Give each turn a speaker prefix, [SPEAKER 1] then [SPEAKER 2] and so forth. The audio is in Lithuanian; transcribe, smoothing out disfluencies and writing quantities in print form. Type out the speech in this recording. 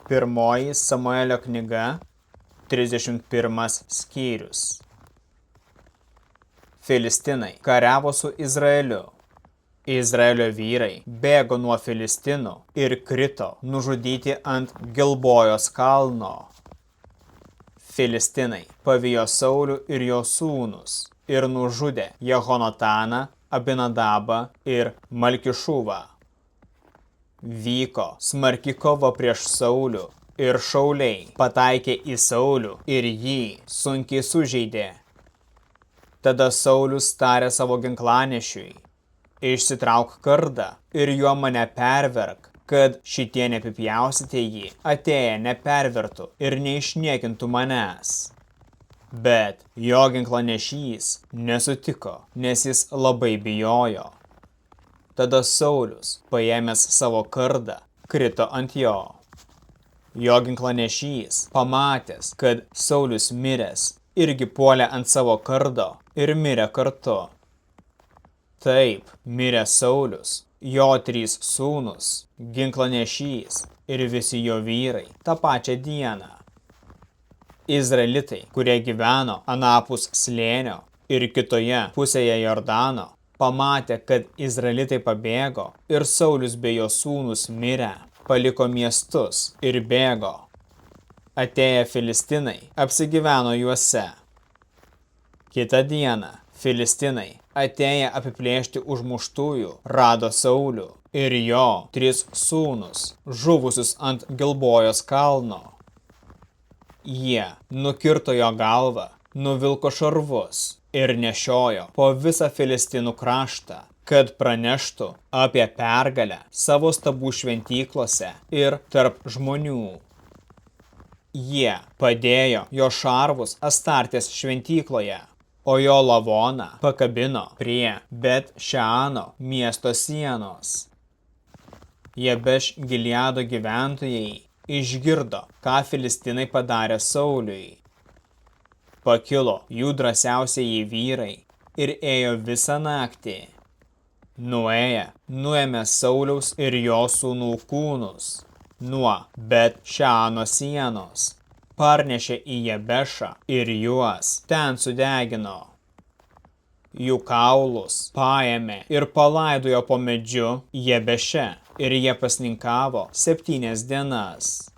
[SPEAKER 1] Pirmoji Samuelio knyga, 31 skyrius. Filistinai kariavo su Izraeliu. Izraelio vyrai bėgo nuo Filistinų ir krito nužudyti ant Gilbojos kalno. Filistinai pavijo Saulių ir jo sūnus ir nužudė Jehonataną, Abinadabą ir Malkišuvą. Vyko smarki kova prieš Saulių ir šauliai pataikė į Saulių ir jį sunkiai sužeidė. Tada Saulius tarė savo ginklanešiui: išsitrauk kardą ir juo mane perverk, kad šitie neapipjausite jį, atėję nepervertų ir neišniekintų manęs. Bet jo ginklanešys nesutiko, nes jis labai bijojo. Tada Saulius, paėmęs savo kardą, krito ant jo. Jo ginklanešys, pamatęs, kad Saulius miręs, irgi puolė ant savo kardo ir mirė kartu. Taip mirė Saulius, jo 3 sūnus, ginklanešys ir visi jo vyrai tą pačią dieną. Izraelitai, kurie gyveno anapus slėnio ir kitoje pusėje Jordano, pamatė, kad Izraelitai pabėgo ir Saulius bei jo sūnus mirę, paliko miestus ir bėgo. Atėję Filistinai apsigyveno juose. Kitą dieną Filistinai, atėję apiplėšti užmuštųjų, rado Saulių ir jo 3 sūnus, žuvusius ant Gilbojos kalno. Jie nukirto jo galvą, nuvilko šarvus ir nešiojo po visą Filistinų kraštą, kad praneštų apie pergalę savo stabų šventyklose ir tarp žmonių. Jie padėjo jo šarvus Astartės šventykloje, o jo lavoną pakabino prie Bet Šeano miesto sienos. Jabeš Gileado gyventojai išgirdo, ką Filistinai padarė Sauliui. Pakilo jų drąsiausieji vyrai ir ėjo visą naktį. Nuėję, nuėmė Sauliaus ir jo sūnų kūnus nuo Bet Šeano sienos, parnešė į Jabešą ir juos ten sudegino. Jų kaulus paėmė ir palaidojo po medžiu Jabeše ir jie pasninkavo 7 dienas.